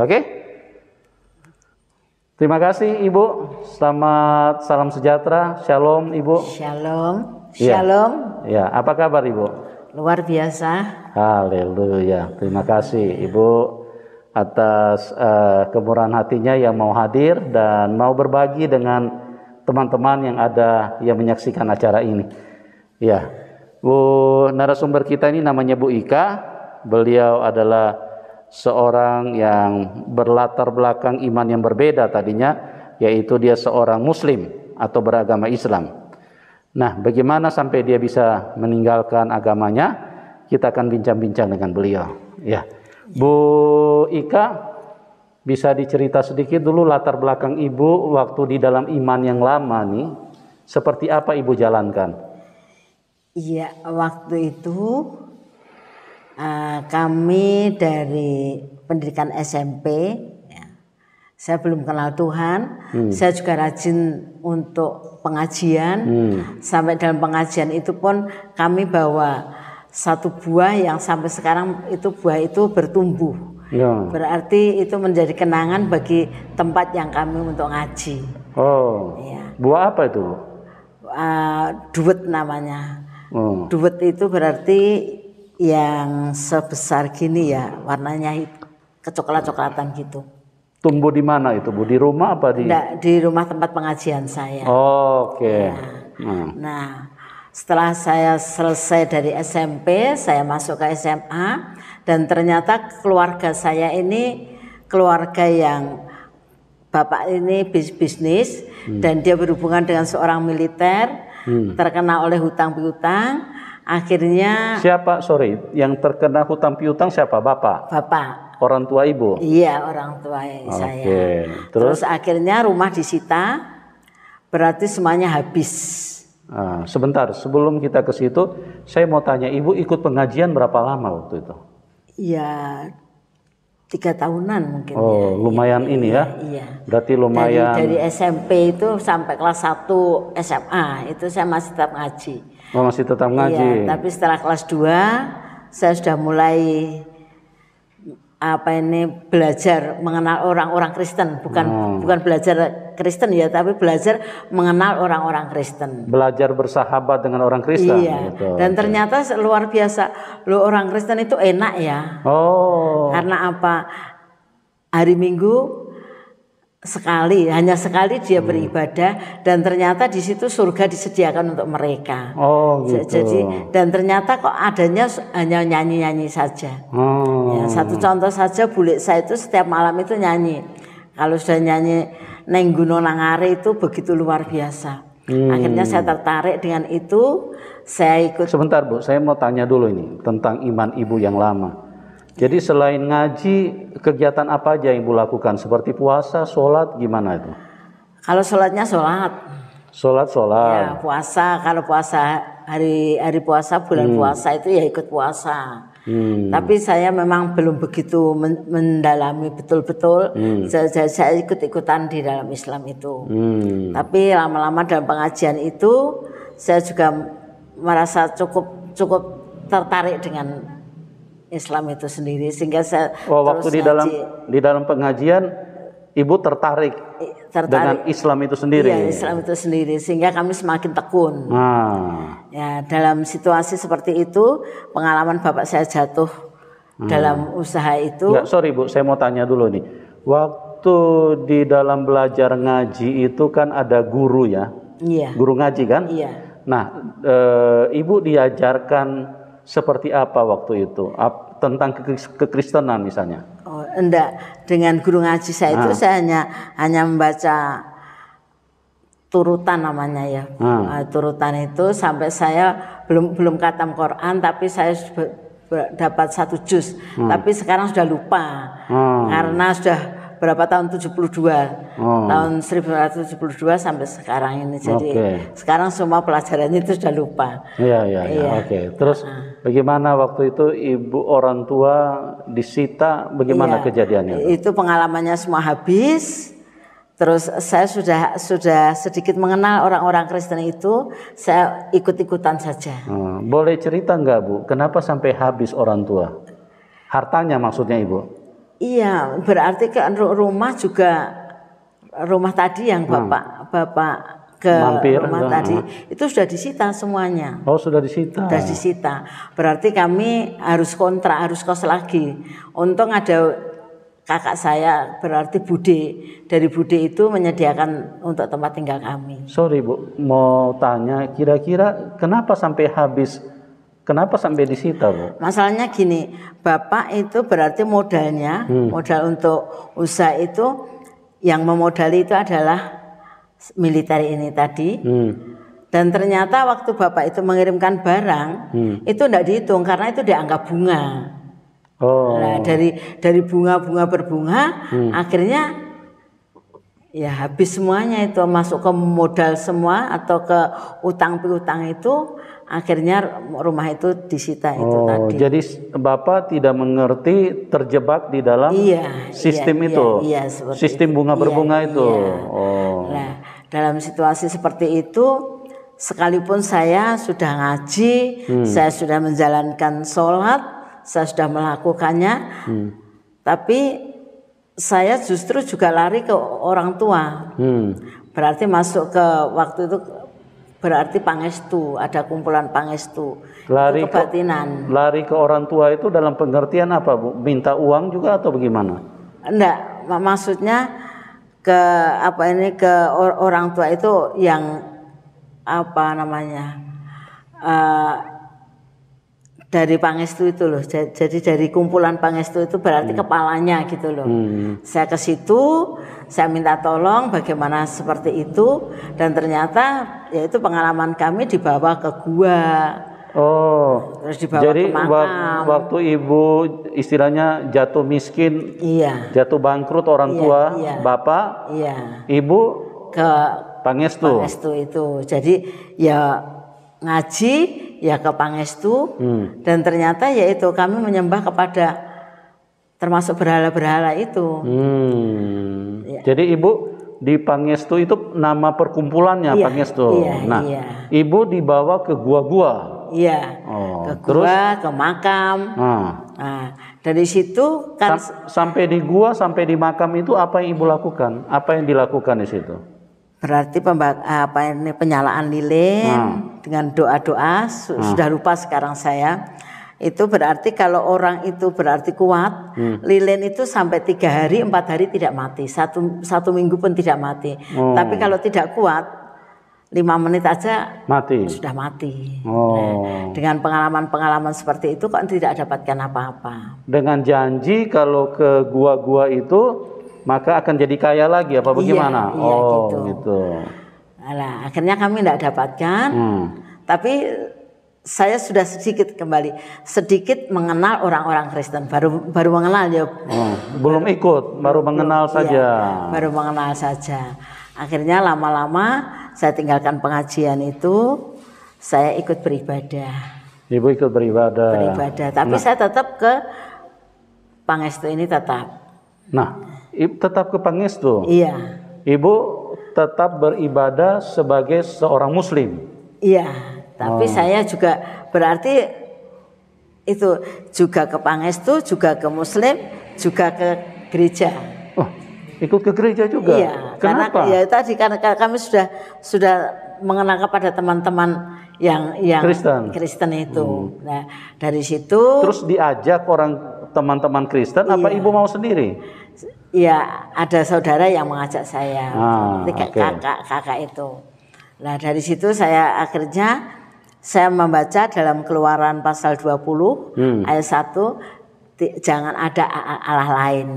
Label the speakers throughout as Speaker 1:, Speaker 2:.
Speaker 1: Oke? Terima kasih Ibu. Selamat salam sejahtera. Shalom Ibu.
Speaker 2: Shalom. Shalom.
Speaker 1: Ya, apa kabar Ibu?
Speaker 2: Luar biasa.
Speaker 1: Haleluya. Terima kasih Ibu atas kemurahan hatinya yang mau hadir dan mau berbagi dengan teman-teman yang ada yang menyaksikan acara ini. Ya, Bu narasumber kita ini namanya Bu Ika. Beliau adalah seorang yang berlatar belakang iman yang berbeda tadinya, yaitu dia seorang Muslim atau beragama Islam. Nah, bagaimana sampai dia bisa meninggalkan agamanya? Kita akan bincang-bincang dengan beliau. Ya, Bu Ika, bisa dicerita sedikit dulu latar belakang Ibu waktu di dalam iman yang lama nih, seperti apa Ibu jalankan?
Speaker 2: Iya, waktu itu kami dari pendidikan SMP, ya, saya belum kenal Tuhan. Saya juga rajin untuk pengajian. Sampai dalam pengajian itu pun kami bawa satu buah yang sampai sekarang itu buah itu bertumbuh. Ya. Berarti itu menjadi kenangan bagi tempat yang kami untuk ngaji.
Speaker 1: Oh, ya. Buah apa itu?
Speaker 2: Duet namanya. Duet itu berarti yang sebesar gini ya, warnanya kecoklat-coklatan gitu.
Speaker 1: Tumbuh di mana itu Bu? Di rumah apa di?
Speaker 2: Enggak, di rumah tempat pengajian saya.
Speaker 1: Oh, oke. Okay.
Speaker 2: Ya. Nah, setelah saya selesai dari SMP, saya masuk ke SMA dan ternyata keluarga saya ini keluarga yang bapak ini bisnis dan dia berhubungan dengan seorang militer, terkena oleh hutang piutang. Akhirnya
Speaker 1: siapa? Sorry, yang terkena hutang piutang siapa? Bapak. Orang tua Ibu.
Speaker 2: Iya, orang tua saya. Terus akhirnya rumah disita, berarti semuanya habis.
Speaker 1: Sebentar, sebelum kita ke situ, saya mau tanya, Ibu ikut pengajian berapa lama waktu itu?
Speaker 2: Ya 3 tahunan mungkin.
Speaker 1: Oh, ya, lumayan ini ya.
Speaker 2: Iya.
Speaker 1: Berarti lumayan.
Speaker 2: Dari SMP itu sampai kelas 1 SMA itu saya masih tetap ngaji.
Speaker 1: Oh, masih tetap ngaji.
Speaker 2: Iya, tapi setelah kelas 2 saya sudah mulai belajar mengenal orang-orang Kristen, bukan belajar Kristen ya, tapi belajar mengenal orang-orang Kristen.
Speaker 1: Belajar bersahabat dengan orang Kristen.
Speaker 2: Iya. Gitu. Dan ternyata luar biasa, orang Kristen itu enak ya. Oh. Karena apa? Hari Minggu hanya sekali dia beribadah dan ternyata di situ surga disediakan untuk mereka. Oh, gitu. Jadi dan ternyata kok adanya hanya nyanyi-nyanyi saja. Ya, satu contoh saja, bule saya itu setiap malam itu nyanyi. Kalau sudah nyanyi Neng Gunung Nangare itu begitu luar biasa. Akhirnya saya tertarik dengan itu, saya ikut.
Speaker 1: Sebentar Bu, saya mau tanya dulu ini tentang iman Ibu yang lama. Jadi selain ngaji, kegiatan apa aja yang Ibu lakukan? Seperti puasa, sholat, gimana itu?
Speaker 2: Kalau sholatnya sholat.
Speaker 1: Sholat.
Speaker 2: Ya, puasa. Kalau puasa hari puasa, bulan puasa itu ya ikut puasa. Tapi saya memang belum begitu mendalami betul-betul. Saya ikut-ikutan di dalam Islam itu. Tapi lama-lama dalam pengajian itu, saya juga merasa cukup tertarik dengan Islam itu sendiri, sehingga saya
Speaker 1: waktu di dalam pengajian Ibu tertarik dengan Islam itu sendiri.
Speaker 2: Iya, Islam itu sendiri, sehingga kami semakin tekun. Ya, dalam situasi seperti itu, pengalaman bapak saya jatuh dalam usaha itu.
Speaker 1: Ya, sorry Bu, saya mau tanya dulu nih. Waktu di dalam belajar ngaji itu kan ada guru ya? Iya. Guru ngaji kan?
Speaker 2: Iya.
Speaker 1: Nah, Ibu diajarkan seperti apa waktu itu? Tentang kekristenan misalnya?
Speaker 2: Oh, enggak. Dengan guru ngaji saya itu saya hanya membaca turutan namanya ya. Turutan itu sampai saya belum khatam Quran, tapi saya dapat 1 juz. Tapi sekarang sudah lupa. Karena sudah berapa tahun 72. Tahun 1972 sampai sekarang ini. Jadi sekarang semua pelajarannya itu sudah lupa.
Speaker 1: Iya. Oke. Terus bagaimana waktu itu Ibu orang tua disita, bagaimana kejadiannya?
Speaker 2: Itu pengalamannya semua habis. Terus saya sudah sedikit mengenal orang-orang Kristen itu, saya ikut-ikutan saja.
Speaker 1: Boleh cerita nggak Bu, kenapa sampai habis orang tua? Hartanya maksudnya Ibu?
Speaker 2: Iya, berarti ke rumah juga, rumah tadi yang bapak ke
Speaker 1: mampir,
Speaker 2: rumah tadi itu sudah disita semuanya.
Speaker 1: Oh, sudah disita.
Speaker 2: Sudah disita. Berarti kami harus kontrak, harus kos lagi. Untung ada kakak saya, berarti Bude. Dari Bude itu menyediakan untuk tempat tinggal kami.
Speaker 1: Sorry Bu, mau tanya, kira-kira kenapa sampai habis? Kenapa sampai disita, Bu?
Speaker 2: Masalahnya gini, bapak itu berarti modalnya, modal untuk usaha itu, yang memodali itu adalah militer ini tadi. Dan ternyata waktu bapak itu mengirimkan barang, itu tidak dihitung karena itu dianggap bunga. Nah, dari bunga berbunga, akhirnya ya habis semuanya, itu masuk ke modal semua atau ke utang piutang itu, akhirnya rumah itu disita itu tadi.
Speaker 1: Jadi bapak tidak mengerti, terjebak di dalam sistem itu, sistem bunga berbunga itu.
Speaker 2: Nah, dalam situasi seperti itu, sekalipun saya sudah ngaji, saya sudah menjalankan sholat, saya sudah melakukannya, tapi saya justru juga lari ke orang tua. Berarti masuk ke waktu itu, berarti pangestu, ada kumpulan pangestu.
Speaker 1: Lari
Speaker 2: kebatinan.
Speaker 1: Lari ke orang tua itu dalam pengertian apa, Bu? Minta uang juga atau bagaimana?
Speaker 2: Enggak, maksudnya ke orang tua itu yang dari pangestu itu loh. Jadi dari kumpulan pangestu itu berarti kepalanya gitu loh. Saya ke situ, saya minta tolong bagaimana seperti itu, dan ternyata yaitu pengalaman kami dibawa ke gua. Terus dibawa
Speaker 1: jadi
Speaker 2: ke makam.
Speaker 1: Waktu ibu istilahnya jatuh miskin, jatuh bangkrut orang tua, bapak, ibu ke pangestu
Speaker 2: itu. Jadi ya ngaji ya ke pangestu, dan ternyata yaitu kami menyembah kepada termasuk berhala-berhala itu.
Speaker 1: Jadi ibu di pangestu itu nama perkumpulannya, pangestu. Ibu dibawa ke gua-gua.
Speaker 2: Ke gua, ke makam. Nah, dari situ kan
Speaker 1: sampai di gua, sampai di makam itu apa yang ibu lakukan? Apa yang dilakukan di situ?
Speaker 2: Berarti penyalaan lilin dengan doa-doa, sudah lupa sekarang saya. Itu berarti kalau orang itu berarti kuat, lilin itu sampai 3 hari, 4 hari tidak mati, satu minggu pun tidak mati. Tapi kalau tidak kuat, 5 menit aja
Speaker 1: mati,
Speaker 2: sudah mati. Nah, dengan pengalaman-pengalaman seperti itu kok tidak dapatkan apa-apa.
Speaker 1: Dengan janji kalau ke gua-gua itu maka akan jadi kaya lagi apa bagaimana? Gitu.
Speaker 2: Nah, akhirnya kami tidak dapatkan, tapi saya sudah sedikit mengenal orang-orang Kristen, baru mengenal ya.
Speaker 1: Belum ikut, baru mengenal saja.
Speaker 2: Baru mengenal saja. Akhirnya lama-lama saya tinggalkan pengajian itu, saya ikut beribadah.
Speaker 1: Ibu ikut beribadah.
Speaker 2: Tapi saya tetap ke pangestu ini tetap.
Speaker 1: Nah, tetap ke pangestu.
Speaker 2: Iya.
Speaker 1: Ibu tetap beribadah sebagai seorang muslim.
Speaker 2: Iya, tapi saya juga berarti itu juga ke pangestu, juga ke muslim, juga ke gereja.
Speaker 1: Ikut ke gereja juga.
Speaker 2: Iya.
Speaker 1: Kenapa?
Speaker 2: Karena ya tadi karena kami sudah mengenal kepada teman-teman yang Kristen itu. Nah, dari situ
Speaker 1: terus diajak teman-teman Kristen apa ibu mau sendiri?
Speaker 2: Ya, ada saudara yang mengajak saya, kakak itu. Nah, dari situ saya akhirnya membaca dalam Keluaran pasal 20 ayat 1, jangan ada Allah lain.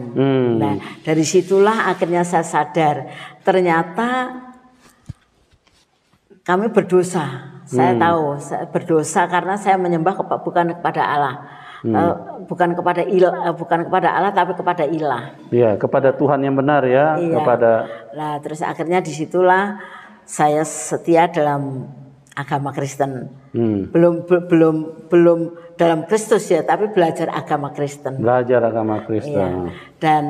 Speaker 2: Nah, dari situlah akhirnya saya sadar ternyata kami berdosa. Saya tahu saya berdosa karena saya menyembah bukan kepada Allah. Bukan kepada Allah tapi kepada ilah.
Speaker 1: Iya, kepada Tuhan yang benar ya.
Speaker 2: Iya. Nah, terus akhirnya disitulah saya setia dalam agama Kristen. Belum dalam Kristus ya, tapi belajar agama Kristen.
Speaker 1: Belajar agama Kristen.
Speaker 2: Iya. Dan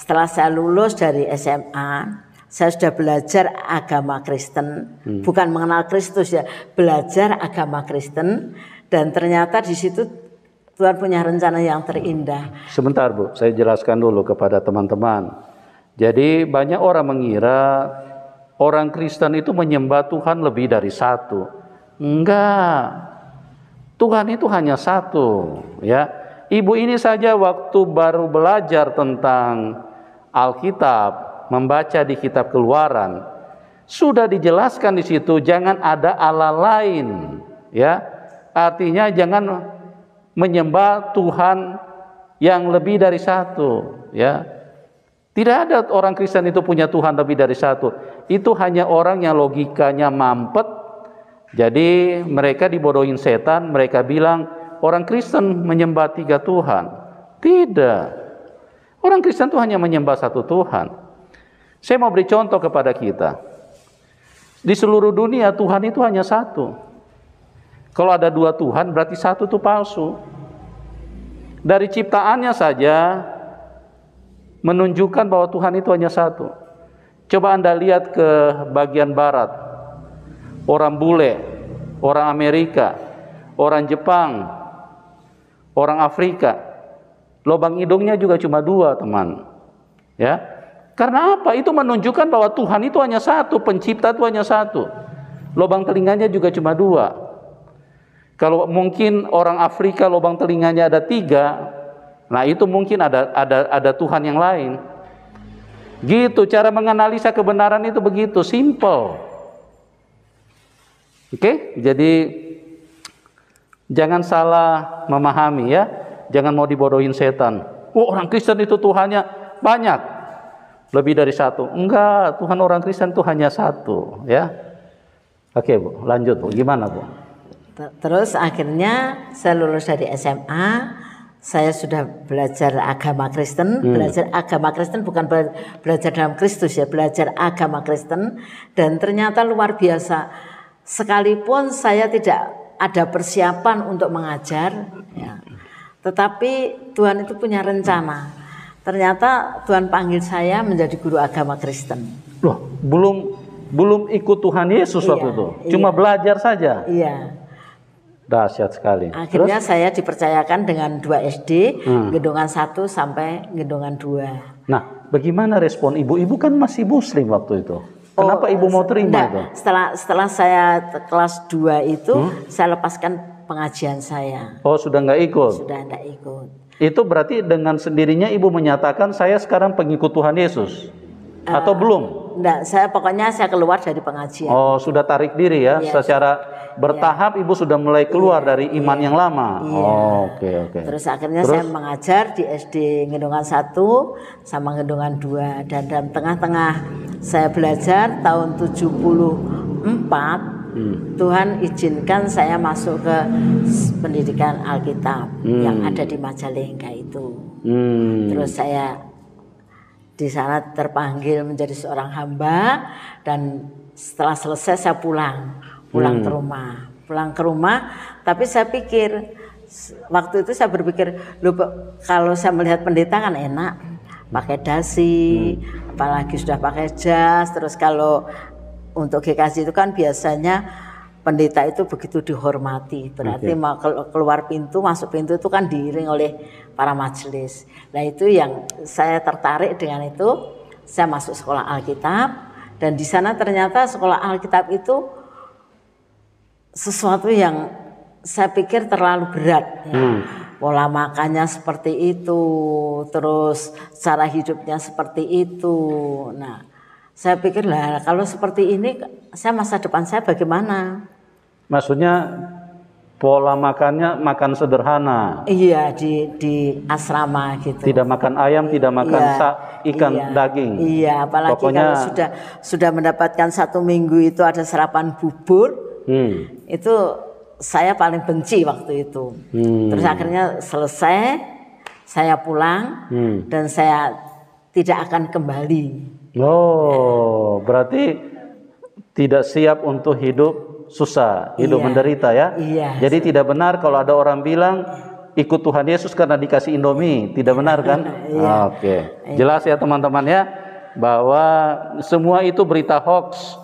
Speaker 2: setelah saya lulus dari SMA, saya sudah belajar agama Kristen, bukan mengenal Kristus ya, belajar agama Kristen, dan ternyata di situ Tuhan punya rencana yang terindah.
Speaker 1: Sebentar Bu, saya jelaskan dulu kepada teman-teman. Jadi banyak orang mengira orang Kristen itu menyembah Tuhan lebih dari satu. Enggak. Tuhan itu hanya satu, ya. Ibu ini saja waktu baru belajar tentang Alkitab, membaca di kitab Keluaran, sudah dijelaskan di situ jangan ada Allah lain, ya. Artinya jangan menyembah Tuhan yang lebih dari satu, ya. Tidak ada orang Kristen itu punya Tuhan lebih dari satu. Itu hanya orang yang logikanya mampet. Jadi mereka dibodohin setan, mereka bilang orang Kristen menyembah 3 Tuhan. Tidak. Orang Kristen itu hanya menyembah satu Tuhan. Saya mau beri contoh kepada kita. Di seluruh dunia Tuhan itu hanya satu. Kalau ada 2 Tuhan berarti satu itu palsu. Dari ciptaannya saja menunjukkan bahwa Tuhan itu hanya satu. Coba Anda lihat ke bagian barat. Orang bule, orang Amerika, orang Jepang, orang Afrika. Lubang hidungnya juga cuma 2, teman. Ya. Karena apa? Itu menunjukkan bahwa Tuhan itu hanya satu, pencipta itu hanya satu. Lubang telinganya juga cuma 2. Kalau mungkin orang Afrika lubang telinganya ada 3, nah itu mungkin ada Tuhan yang lain. Gitu cara menganalisa kebenaran itu begitu, simple. Oke, jadi jangan salah memahami ya, jangan mau dibodohin setan. Oh, orang Kristen itu Tuhannya banyak, lebih dari satu. Enggak, Tuhan orang Kristen itu hanya satu, ya. Oke Bu, lanjut Bu, gimana Bu?
Speaker 2: Terus akhirnya saya lulus dari SMA, saya sudah belajar agama Kristen. Belajar agama Kristen bukan belajar dalam Kristus ya, belajar agama Kristen. Dan ternyata luar biasa, sekalipun saya tidak ada persiapan untuk mengajar ya, tetapi Tuhan itu punya rencana. Ternyata Tuhan panggil saya menjadi guru agama Kristen.
Speaker 1: Loh, belum ikut Tuhan Yesus waktu itu, cuma belajar saja.
Speaker 2: Iya.
Speaker 1: Dahsyat sekali.
Speaker 2: Akhirnya saya dipercayakan dengan 2 SD, Gendongan 1 sampai Gendongan 2.
Speaker 1: Nah, bagaimana respon ibu? Ibu kan masih Muslim waktu itu. Kenapa ibu mau terima itu?
Speaker 2: Setelah saya kelas 2 itu, saya lepaskan pengajian saya.
Speaker 1: Oh, sudah nggak ikut?
Speaker 2: Sudah nggak ikut.
Speaker 1: Itu berarti dengan sendirinya ibu menyatakan saya sekarang pengikut Tuhan Yesus? Atau belum?
Speaker 2: Enggak, pokoknya saya keluar dari pengajian.
Speaker 1: Oh, sudah tarik diri ya, secara bertahap ibu sudah mulai keluar dari iman yang lama. Oh, oke.
Speaker 2: Terus akhirnya saya mengajar di SD Gendongan 1 sama Gendongan 2, dan dalam tengah-tengah saya belajar tahun 74 Tuhan izinkan saya masuk ke pendidikan Alkitab yang ada di Majalengka itu. Terus saya di sana terpanggil menjadi seorang hamba, dan setelah selesai saya pulang ke rumah. Tapi saya pikir waktu itu saya berpikir, kalau saya melihat pendeta kan enak pakai dasi, apalagi sudah pakai jas. Terus kalau untuk GKJ itu kan biasanya pendeta itu begitu dihormati, berarti mau keluar pintu, masuk pintu itu kan diiring oleh para majelis. Nah itu yang saya tertarik dengan itu. Saya masuk sekolah Alkitab, dan di sana ternyata sekolah Alkitab itu sesuatu yang saya pikir terlalu berat. Ya. Pola makannya seperti itu, terus cara hidupnya seperti itu. Nah, saya pikir lah kalau seperti ini, saya masa depan saya bagaimana? Maksudnya
Speaker 1: pola makannya makan sederhana.
Speaker 2: Iya, di asrama gitu.
Speaker 1: Tidak makan ayam, tidak makan ikan, daging.
Speaker 2: Iya, apalagi pokoknya, kalau sudah mendapatkan 1 minggu itu ada sarapan bubur. Itu saya paling benci waktu itu. Terus akhirnya selesai, saya pulang dan saya tidak akan kembali.
Speaker 1: Oh, berarti tidak siap untuk hidup susah, hidup menderita ya. Jadi tidak benar kalau ada orang bilang ikut Tuhan Yesus karena dikasih Indomie, tidak benar kan? Oke. Jelas ya teman-teman ya, bahwa semua itu berita hoax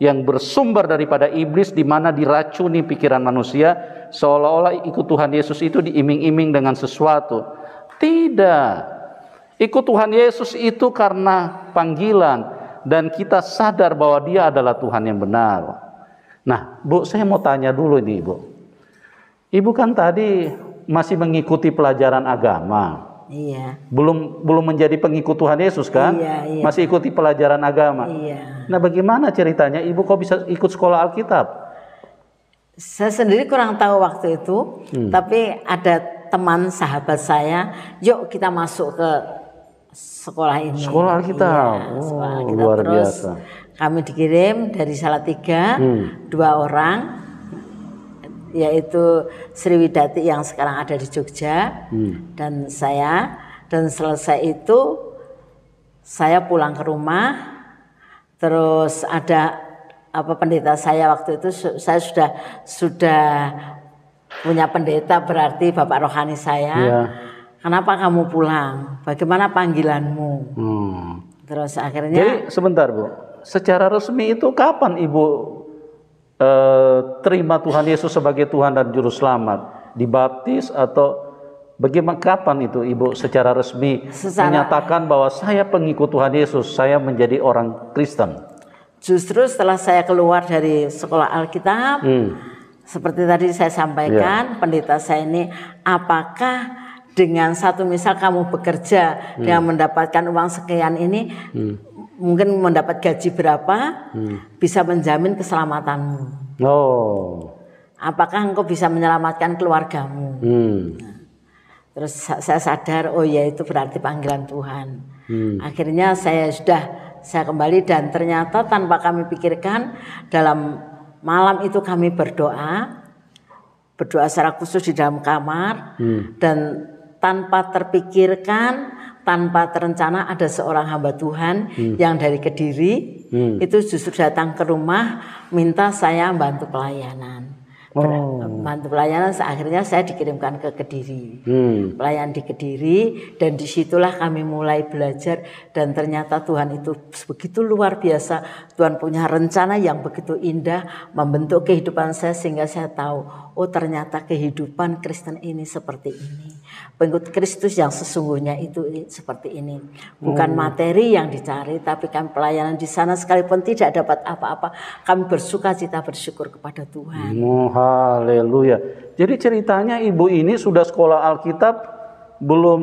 Speaker 1: yang bersumber daripada iblis, di mana diracuni pikiran manusia seolah-olah ikut Tuhan Yesus itu diiming-iming dengan sesuatu. Tidak. Ikut Tuhan Yesus itu karena panggilan dan kita sadar bahwa Dia adalah Tuhan yang benar. Nah, Bu, saya mau tanya dulu nih, Bu. Ibu kan tadi masih mengikuti pelajaran agama.
Speaker 2: Iya.
Speaker 1: Belum menjadi pengikut Tuhan Yesus kan?
Speaker 2: Iya.
Speaker 1: Masih ikuti pelajaran agama.
Speaker 2: Iya.
Speaker 1: Nah, bagaimana ceritanya Ibu kok bisa ikut sekolah Alkitab?
Speaker 2: Saya sendiri kurang tahu waktu itu, tapi ada teman sahabat saya, yuk kita masuk ke sekolah ini.
Speaker 1: Sekolah Alkitab.
Speaker 2: Iya, sekolah Alkitab.
Speaker 1: Luar
Speaker 2: Terus
Speaker 1: biasa.
Speaker 2: kami dikirim dari Salatiga, 2 orang, yaitu Sriwidati yang sekarang ada di Jogja, dan saya. Dan selesai itu saya pulang ke rumah. Terus ada pendeta saya waktu itu, saya sudah punya pendeta, berarti bapak rohani saya.
Speaker 1: Iya.
Speaker 2: Kenapa kamu pulang? Bagaimana panggilanmu? Terus akhirnya.
Speaker 1: Jadi sebentar, Bu. Secara resmi itu kapan Ibu terima Tuhan Yesus sebagai Tuhan dan Juru Selamat? Dibaptis atau bagaimana, kapan itu Ibu secara resmi menyatakan bahwa saya pengikut Tuhan Yesus, saya menjadi orang Kristen?
Speaker 2: Justru setelah saya keluar dari sekolah Alkitab, seperti tadi saya sampaikan, pendeta saya ini, apakah dengan satu misal kamu bekerja dengan mendapatkan uang sekian ini, mungkin mendapat gaji berapa, bisa menjamin keselamatanmu. Apakah engkau bisa menyelamatkan keluargamu? Nah, terus saya sadar, oh ya itu berarti panggilan Tuhan. Akhirnya saya kembali, dan ternyata tanpa kami pikirkan, dalam malam itu kami berdoa secara khusus di dalam kamar, dan tanpa terpikirkan, tanpa terencana, ada seorang hamba Tuhan yang dari Kediri itu justru datang ke rumah minta saya bantu pelayanan. Bantu pelayanan, akhirnya saya dikirimkan ke Kediri, pelayan di Kediri, dan disitulah kami mulai belajar. Dan ternyata Tuhan itu begitu luar biasa. Tuhan punya rencana yang begitu indah membentuk kehidupan saya, sehingga saya tahu, oh ternyata kehidupan Kristen ini seperti ini. Pengikut Kristus yang sesungguhnya itu seperti ini. Bukan materi yang dicari, tapi kami pelayanan di sana sekalipun tidak dapat apa-apa, kami bersukacita bersyukur kepada Tuhan.
Speaker 1: Haleluya. Jadi ceritanya Ibu ini sudah sekolah Alkitab, belum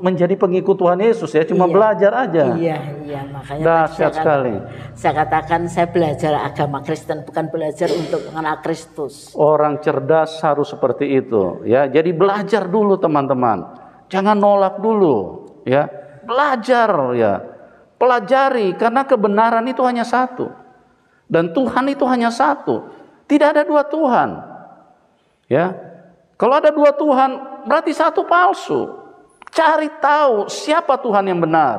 Speaker 1: menjadi pengikut Tuhan Yesus ya, cuma belajar aja.
Speaker 2: Iya, makanya
Speaker 1: dahsyat sekali.
Speaker 2: Saya katakan saya belajar agama Kristen, bukan belajar untuk mengenal Kristus.
Speaker 1: Orang cerdas harus seperti itu ya. Jadi belajar dulu teman-teman. Jangan nolak dulu ya. Belajar ya. Pelajari, karena kebenaran itu hanya satu. Dan Tuhan itu hanya satu. Tidak ada 2 Tuhan. Ya. Kalau ada 2 Tuhan, berarti satu palsu. Cari tahu siapa Tuhan yang benar.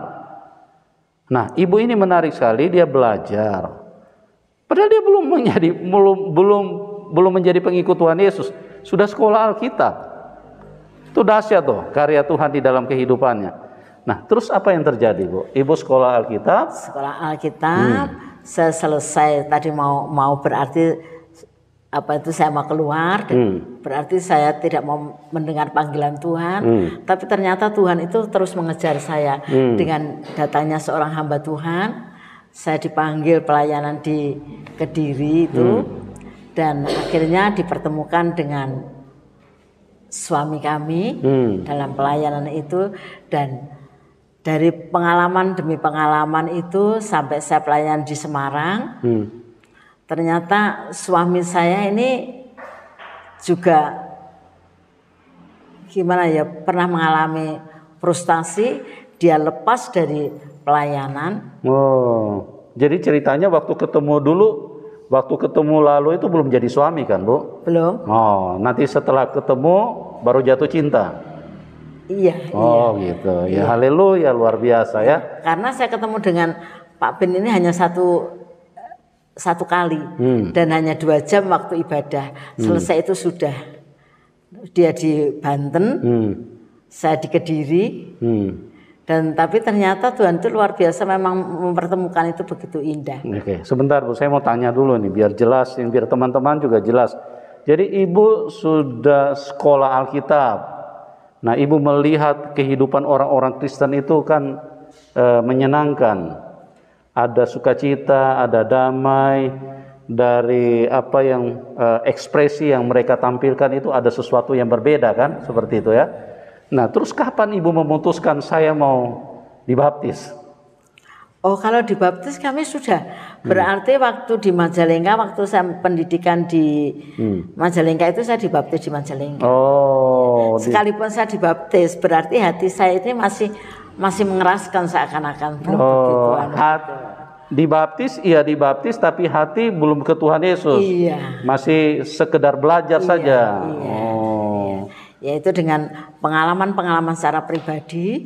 Speaker 1: Nah, ibu ini menarik sekali, dia belajar. Padahal dia belum menjadi pengikut Tuhan Yesus, sudah sekolah Alkitab. Itu dahsyat tuh, karya Tuhan di dalam kehidupannya. Nah, terus apa yang terjadi, Bu? Ibu sekolah Alkitab.
Speaker 2: Sekolah Alkitab, saya selesai tadi mau berarti saya mau keluar, berarti saya tidak mau mendengar panggilan Tuhan, tapi ternyata Tuhan itu terus mengejar saya. Dengan datangnya seorang hamba Tuhan, saya dipanggil pelayanan di Kediri itu, dan akhirnya dipertemukan dengan suami kami dalam pelayanan itu. Dan dari pengalaman demi pengalaman itu sampai saya pelayanan di Semarang, ternyata suami saya ini juga pernah mengalami frustasi, dia lepas dari pelayanan.
Speaker 1: Jadi ceritanya waktu ketemu lalu itu belum jadi suami kan, Bu?
Speaker 2: Belum.
Speaker 1: Nanti setelah ketemu baru jatuh cinta.
Speaker 2: Iya.
Speaker 1: Gitu. Ya, haleluya, luar biasa ya.
Speaker 2: Karena saya ketemu dengan Pak Ben ini hanya satu kali, dan hanya 2 jam waktu ibadah. Selesai itu sudah, dia di Banten, saya di Kediri, Dan tapi ternyata Tuhan itu luar biasa, memang mempertemukan itu begitu indah.
Speaker 1: Oke, sebentar Bu, saya mau tanya dulu nih biar jelas, biar teman-teman juga jelas. Jadi Ibu sudah sekolah Alkitab. Nah, Ibu melihat kehidupan orang-orang Kristen itu kan menyenangkan. Ada sukacita, ada damai, dari apa yang ekspresi yang mereka tampilkan itu ada sesuatu yang berbeda kan, seperti itu ya. Nah, terus kapan Ibu memutuskan saya mau dibaptis?
Speaker 2: Oh, kalau dibaptis kami sudah. Berarti waktu di Majalengka, waktu saya pendidikan di Majalengka itu saya dibaptis di Majalengka.
Speaker 1: Oh.
Speaker 2: Sekalipun saya dibaptis, berarti hati saya ini masih mengeraskan seakan-akan belum begituan.
Speaker 1: Dibaptis, iya dibaptis, tapi hati belum ke Tuhan Yesus.
Speaker 2: Iya.
Speaker 1: Masih sekedar belajar saja.
Speaker 2: Iya. Yaitu dengan pengalaman-pengalaman secara pribadi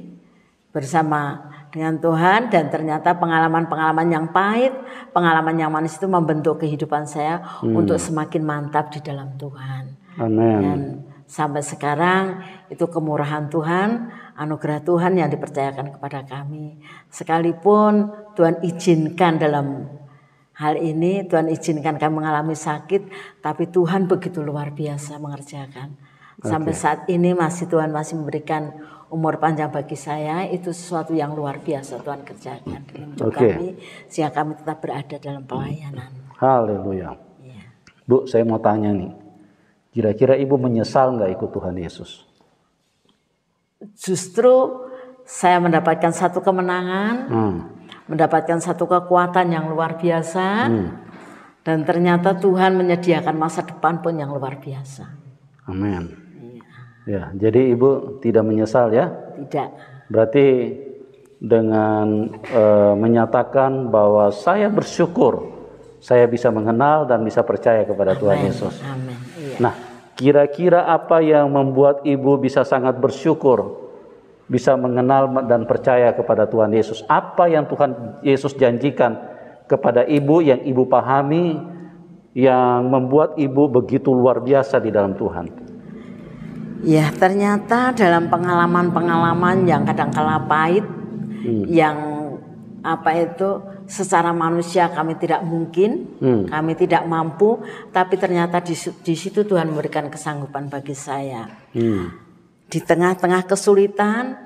Speaker 2: bersama dengan Tuhan, dan ternyata pengalaman-pengalaman yang pahit, pengalaman yang manis itu membentuk kehidupan saya untuk semakin mantap di dalam Tuhan.
Speaker 1: Amin.
Speaker 2: Dan sampai sekarang itu kemurahan Tuhan, anugerah Tuhan yang dipercayakan kepada kami. Sekalipun Tuhan izinkan dalam hal ini, Tuhan izinkan kami mengalami sakit, tapi Tuhan begitu luar biasa mengerjakan. Sampai saat ini Tuhan masih memberikan umur panjang bagi saya. Itu sesuatu yang luar biasa Tuhan kerjakan dalam hidup kami, sehingga kami tetap berada dalam pelayanan.
Speaker 1: Haleluya. Ya. Bu, saya mau tanya nih, kira-kira Ibu menyesal nggak ikut Tuhan Yesus?
Speaker 2: Justru saya mendapatkan satu kemenangan, mendapatkan satu kekuatan yang luar biasa, dan ternyata Tuhan menyediakan masa depan pun yang luar biasa.
Speaker 1: Amin. Ya, jadi Ibu tidak menyesal ya?
Speaker 2: Tidak.
Speaker 1: Berarti dengan menyatakan bahwa saya bersyukur saya bisa mengenal dan bisa percaya kepada Tuhan Yesus.
Speaker 2: Amin. Iya.
Speaker 1: Nah, kira-kira apa yang membuat Ibu bisa sangat bersyukur, bisa mengenal dan percaya kepada Tuhan Yesus? Apa yang Tuhan Yesus janjikan kepada Ibu yang Ibu pahami, yang membuat Ibu begitu luar biasa di dalam Tuhan?
Speaker 2: Ya, ternyata dalam pengalaman-pengalaman yang kadang-kala pahit, yang secara manusia kami tidak mungkin, kami tidak mampu, tapi ternyata di situ Tuhan memberikan kesanggupan bagi saya. Di tengah-tengah kesulitan,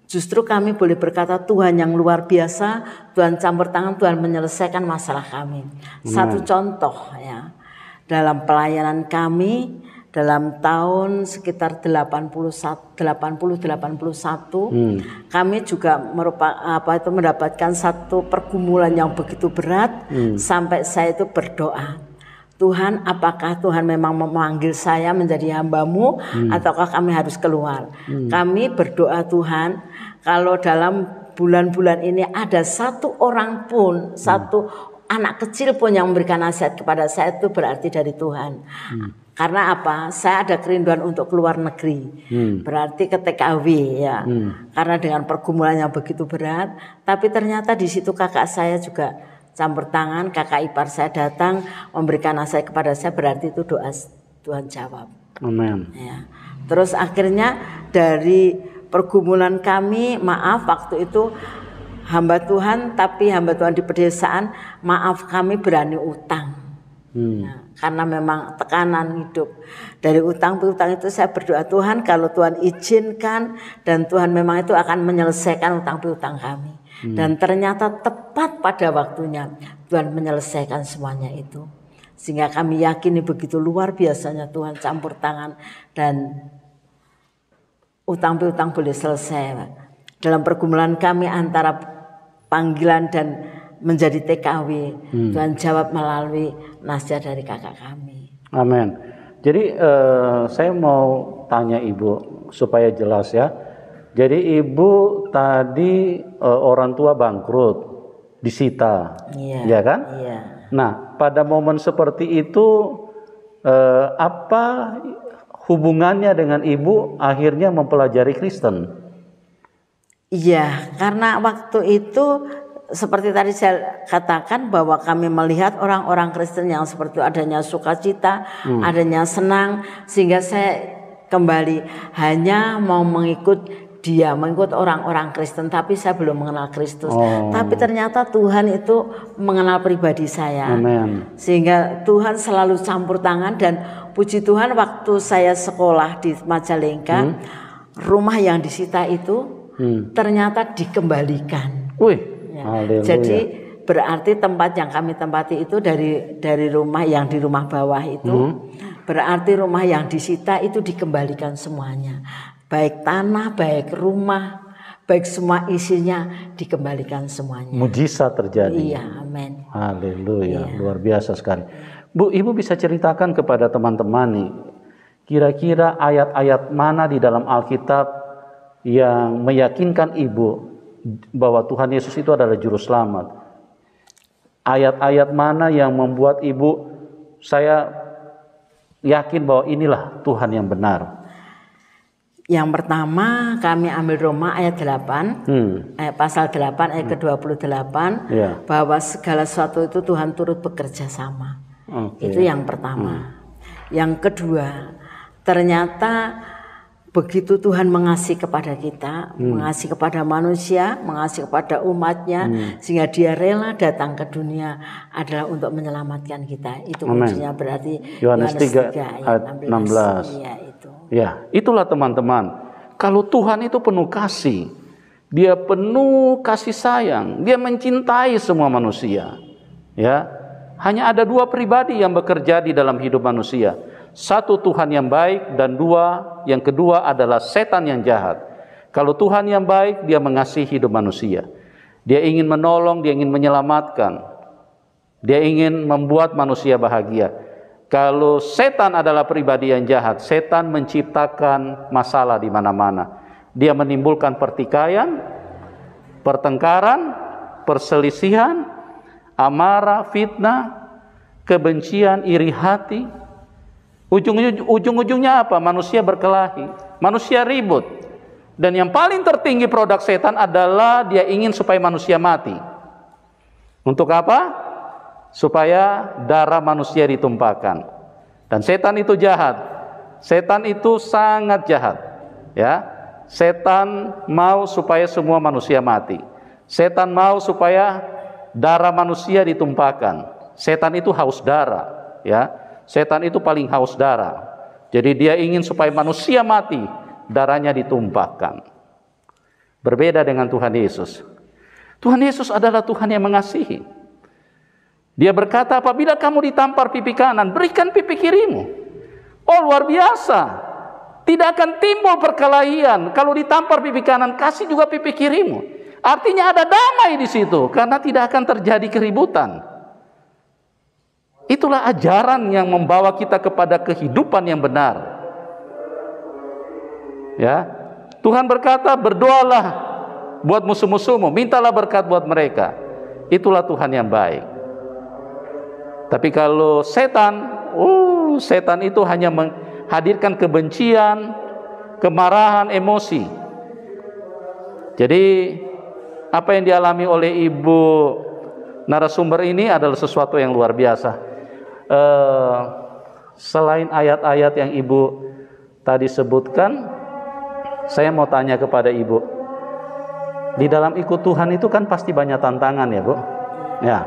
Speaker 2: justru kami boleh berkata Tuhan yang luar biasa, Tuhan campur tangan, Tuhan menyelesaikan masalah kami. Satu contoh ya, dalam pelayanan kami, dalam tahun sekitar 80-81 kami juga mendapatkan satu pergumulan yang begitu berat, sampai saya itu berdoa, Tuhan, apakah Tuhan memang memanggil saya menjadi hamba-Mu, ataukah kami harus keluar? Kami berdoa, Tuhan, kalau dalam bulan-bulan ini ada satu orang pun, satu anak kecil pun yang memberikan nasihat kepada saya, itu berarti dari Tuhan. Karena apa? Saya ada kerinduan untuk keluar negeri. Berarti ke TKW ya. Karena dengan pergumulan yang begitu berat, tapi ternyata di situ kakak saya juga campur tangan, kakak ipar saya datang memberikan nasihat kepada saya, berarti itu doa Tuhan jawab.
Speaker 1: Amin.
Speaker 2: Ya. Terus akhirnya dari pergumulan kami, maaf waktu itu hamba Tuhan, tapi hamba Tuhan di pedesaan, maaf kami berani utang. Nah, karena memang tekanan hidup dari utang piutang itu, saya berdoa, Tuhan kalau Tuhan izinkan dan Tuhan memang itu akan menyelesaikan utang piutang kami. Dan ternyata tepat pada waktunya Tuhan menyelesaikan semuanya itu, sehingga kami yakini begitu luar biasanya Tuhan campur tangan dan utang piutang boleh selesai. Dalam pergumulan kami antara panggilan dan menjadi TKW, Tuhan jawab melalui nasihat dari kakak kami.
Speaker 1: Amin. Jadi saya mau tanya Ibu supaya jelas ya. Jadi Ibu tadi orang tua bangkrut, disita, ya kan?
Speaker 2: Iya.
Speaker 1: Nah, pada momen seperti itu apa hubungannya dengan Ibu akhirnya mempelajari Kristen?
Speaker 2: Iya, karena waktu itu seperti tadi saya katakan bahwa kami melihat orang-orang Kristen yang seperti adanya sukacita, adanya senang, sehingga saya kembali hanya mau mengikut dia mengikut orang-orang Kristen, tapi saya belum mengenal Kristus. Tapi ternyata Tuhan itu mengenal pribadi saya.
Speaker 1: Amen.
Speaker 2: Sehingga Tuhan selalu campur tangan, dan puji Tuhan waktu saya sekolah di Majalengka, rumah yang disita itu ternyata dikembalikan.
Speaker 1: Ya.
Speaker 2: Jadi berarti tempat yang kami tempati itu dari rumah yang di rumah bawah itu, berarti rumah yang disita itu dikembalikan semuanya. Baik tanah, baik rumah, baik semua isinya dikembalikan semuanya.
Speaker 1: Mujizat terjadi.
Speaker 2: Iya, amin.
Speaker 1: Haleluya, luar biasa sekali. Bu, Ibu bisa ceritakan kepada teman-teman nih, kira-kira ayat-ayat mana di dalam Alkitab yang meyakinkan Ibu bahwa Tuhan Yesus itu adalah juru selamat? Ayat-ayat mana yang membuat Ibu, saya yakin bahwa inilah Tuhan yang benar?
Speaker 2: Yang pertama kami ambil Roma ayat 8, pasal 8 ayat ke-28, bahwa segala sesuatu itu Tuhan turut bekerja sama. Itu yang pertama. Yang kedua, ternyata begitu Tuhan mengasihi kepada kita, mengasihi kepada manusia, mengasihi kepada umatnya, sehingga dia rela datang ke dunia adalah untuk menyelamatkan kita. Itu kuncinya, berarti
Speaker 1: Yohanes 3 ayat 16.
Speaker 2: Iya, itu.
Speaker 1: Ya, itulah teman-teman. Kalau Tuhan itu penuh kasih, Dia penuh kasih sayang, Dia mencintai semua manusia. Ya, hanya ada dua pribadi yang bekerja di dalam hidup manusia. Satu, Tuhan yang baik, dan yang kedua adalah setan yang jahat. Kalau Tuhan yang baik, Dia mengasihi hidup manusia. Dia ingin menolong, Dia ingin menyelamatkan. Dia ingin membuat manusia bahagia. Kalau setan adalah pribadi yang jahat, setan menciptakan masalah di mana-mana. Dia menimbulkan pertikaian, pertengkaran, perselisihan, amarah, fitnah, kebencian, iri hati. Ujung-ujungnya apa? Manusia berkelahi, manusia ribut. Dan yang paling tertinggi produk setan adalah dia ingin supaya manusia mati. Untuk apa? Supaya darah manusia ditumpahkan. Dan setan itu jahat. Setan itu sangat jahat. Ya, setan mau supaya semua manusia mati. Setan mau supaya darah manusia ditumpahkan. Setan itu haus darah. Ya, setan itu paling haus darah. Jadi dia ingin supaya manusia mati, darahnya ditumpahkan. Berbeda dengan Tuhan Yesus. Tuhan Yesus adalah Tuhan yang mengasihi. Dia berkata, apabila kamu ditampar pipi kanan, berikan pipi kirimu. Oh, luar biasa. Tidak akan timbul perkelahian. Kalau ditampar pipi kanan, kasih juga pipi kirimu. Artinya ada damai di situ, karena tidak akan terjadi keributan. Itulah ajaran yang membawa kita kepada kehidupan yang benar. Ya, Tuhan berkata, berdoalah buat musuh-musuhmu, mintalah berkat buat mereka. Itulah Tuhan yang baik. Tapi kalau setan, setan itu hanya menghadirkan kebencian, kemarahan, emosi. Jadi apa yang dialami oleh ibu narasumber ini adalah sesuatu yang luar biasa. Selain ayat-ayat yang ibu tadi sebutkan, saya mau tanya kepada ibu. Di dalam ikut Tuhan itu kan pasti banyak tantangan ya, Bu? Ya.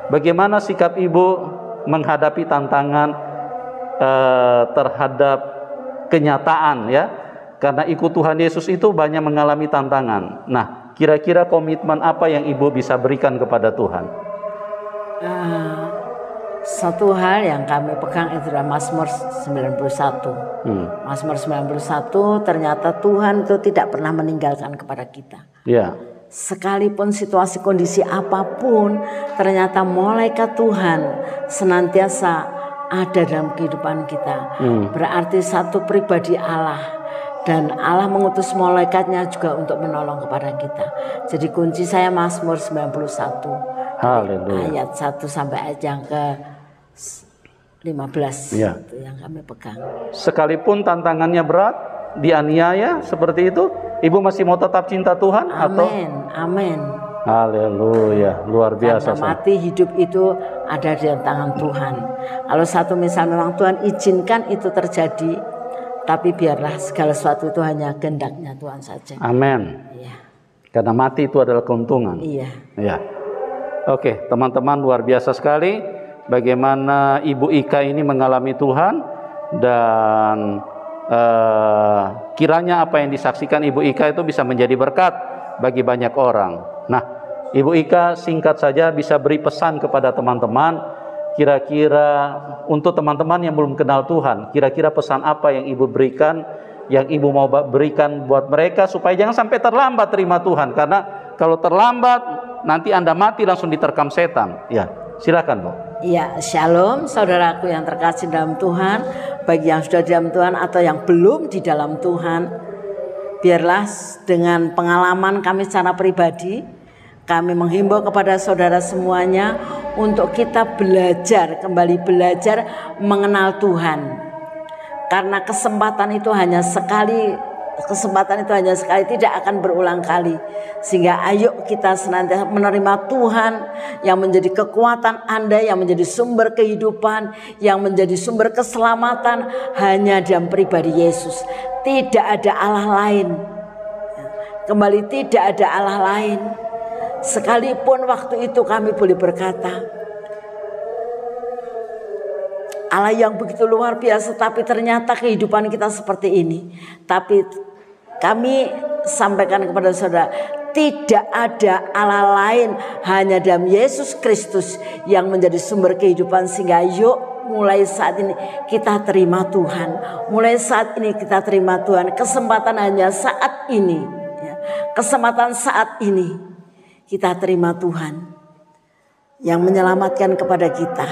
Speaker 1: Bagaimana sikap ibu menghadapi tantangan terhadap kenyataan ya? Karena ikut Tuhan Yesus itu banyak mengalami tantangan. Nah, kira-kira komitmen apa yang ibu bisa berikan kepada Tuhan?
Speaker 2: Satu hal yang kami pegang itu adalah Mazmur 91. Mazmur 91, ternyata Tuhan itu tidak pernah meninggalkan kepada kita.
Speaker 1: Ya.
Speaker 2: Sekalipun situasi kondisi apapun, ternyata malaikat Tuhan senantiasa ada dalam kehidupan kita. Berarti satu pribadi Allah, dan Allah mengutus malaikatnya juga untuk menolong kepada kita. Jadi kunci saya Mazmur 91.
Speaker 1: Haleluya.
Speaker 2: Ayat 1 sampai ayat yang ke 15
Speaker 1: ya.
Speaker 2: Itu yang kami pegang.
Speaker 1: Sekalipun tantangannya berat, dianiaya seperti itu, ibu masih mau tetap cinta Tuhan?
Speaker 2: Amin, amin.
Speaker 1: Haleluya, luar biasa.
Speaker 2: Karena mati hidup itu ada di tangan Tuhan. Kalau satu misal memang Tuhan izinkan itu terjadi, Tapi biarlah segala sesuatu itu hanya kehendaknya Tuhan saja.
Speaker 1: Amin.
Speaker 2: Iya.
Speaker 1: Karena mati itu adalah keuntungan.
Speaker 2: Iya.
Speaker 1: Ya. Oke, teman-teman, luar biasa sekali bagaimana Ibu Ika ini mengalami Tuhan, dan kiranya apa yang disaksikan Ibu Ika itu bisa menjadi berkat bagi banyak orang. Nah, Ibu Ika singkat saja bisa beri pesan kepada teman-teman, kira-kira untuk teman-teman yang belum kenal Tuhan, kira-kira pesan apa yang Ibu berikan, yang Ibu mau berikan buat mereka supaya jangan sampai terlambat terima Tuhan, karena kalau terlambat nanti Anda mati langsung diterkam setan. Ya, silakan Bu.
Speaker 2: Ya, shalom saudaraku yang terkasih dalam Tuhan. Bagi yang sudah di dalam Tuhan atau yang belum di dalam Tuhan, biarlah dengan pengalaman kami secara pribadi, kami menghimbau kepada saudara semuanya untuk kita kembali belajar mengenal Tuhan. Karena kesempatan itu hanya sekali, tidak akan berulang kali. Sehingga ayo kita senantiasa menerima Tuhan yang menjadi kekuatan Anda, yang menjadi sumber kehidupan, yang menjadi sumber keselamatan hanya dalam pribadi Yesus. Tidak ada Allah lain. Kembali, tidak ada Allah lain. Sekalipun waktu itu kami boleh berkata, Allah yang begitu luar biasa, tapi ternyata kehidupan kita seperti ini. Tapi kami sampaikan kepada saudara, tidak ada Allah lain, hanya dalam Yesus Kristus yang menjadi sumber kehidupan. Sehingga yuk mulai saat ini kita terima Tuhan. Mulai saat ini kita terima Tuhan. Kesempatan hanya saat ini. Kesempatan saat ini kita terima Tuhan yang menyelamatkan kepada kita,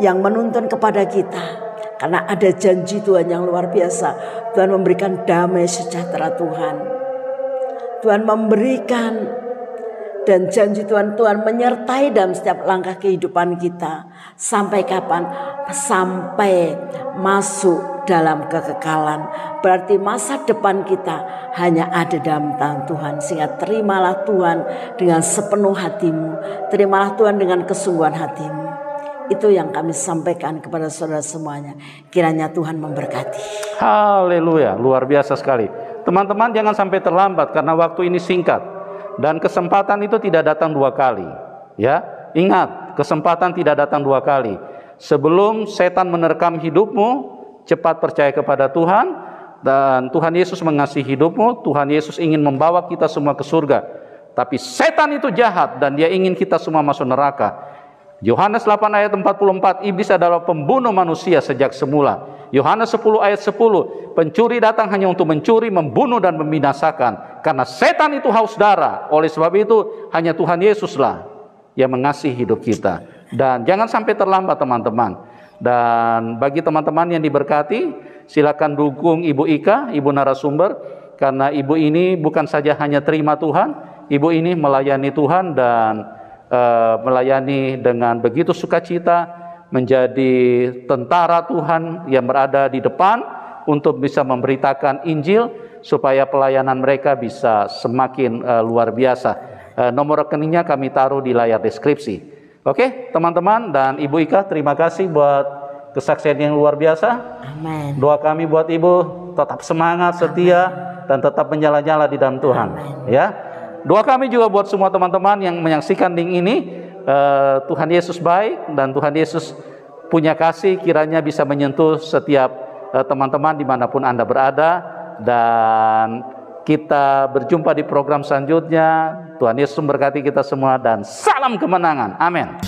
Speaker 2: yang menuntun kepada kita. Karena ada janji Tuhan yang luar biasa. Tuhan memberikan damai sejahtera Tuhan. Tuhan memberikan, dan janji Tuhan menyertai dalam setiap langkah kehidupan kita. Sampai kapan? Sampai masuk dalam kekekalan. Berarti masa depan kita hanya ada dalam tangan Tuhan. Sehingga terimalah Tuhan dengan sepenuh hatimu. Terimalah Tuhan dengan kesungguhan hatimu. Itu yang kami sampaikan kepada saudara semuanya. Kiranya Tuhan memberkati.
Speaker 1: Haleluya, luar biasa sekali. Teman-teman, jangan sampai terlambat karena waktu ini singkat. Dan kesempatan itu tidak datang dua kali. Ya, ingat, kesempatan tidak datang dua kali. Sebelum setan menerkam hidupmu, cepat percaya kepada Tuhan. Dan Tuhan Yesus mengasihi hidupmu. Tuhan Yesus ingin membawa kita semua ke surga. Tapi setan itu jahat dan dia ingin kita semua masuk neraka. Yohanes 8 ayat 44, iblis adalah pembunuh manusia sejak semula. Yohanes 10 ayat 10, pencuri datang hanya untuk mencuri, membunuh dan membinasakan. Karena setan itu haus darah. Oleh sebab itu hanya Tuhan Yesuslah yang mengasihi hidup kita. Dan jangan sampai terlambat teman-teman. Dan bagi teman-teman yang diberkati, silakan dukung Ibu Ika, Ibu narasumber. Karena Ibu ini bukan saja hanya terima Tuhan, Ibu ini melayani Tuhan dan melayani dengan begitu sukacita, menjadi tentara Tuhan yang berada di depan untuk bisa memberitakan Injil supaya pelayanan mereka bisa semakin luar biasa. Nomor rekeningnya kami taruh di layar deskripsi. Oke, teman-teman dan Ibu Ika, terima kasih buat kesaksian yang luar biasa.
Speaker 2: Amin.
Speaker 1: Doa kami buat Ibu tetap semangat, setia, dan tetap menyala-nyala di dalam Tuhan. Amin. Ya. Doa kami juga buat semua teman-teman yang menyaksikan link ini. Tuhan Yesus baik dan Tuhan Yesus punya kasih, kiranya bisa menyentuh setiap teman-teman dimanapun Anda berada. Dan kita berjumpa di program selanjutnya. Tuhan Yesus memberkati kita semua dan salam kemenangan. Amin.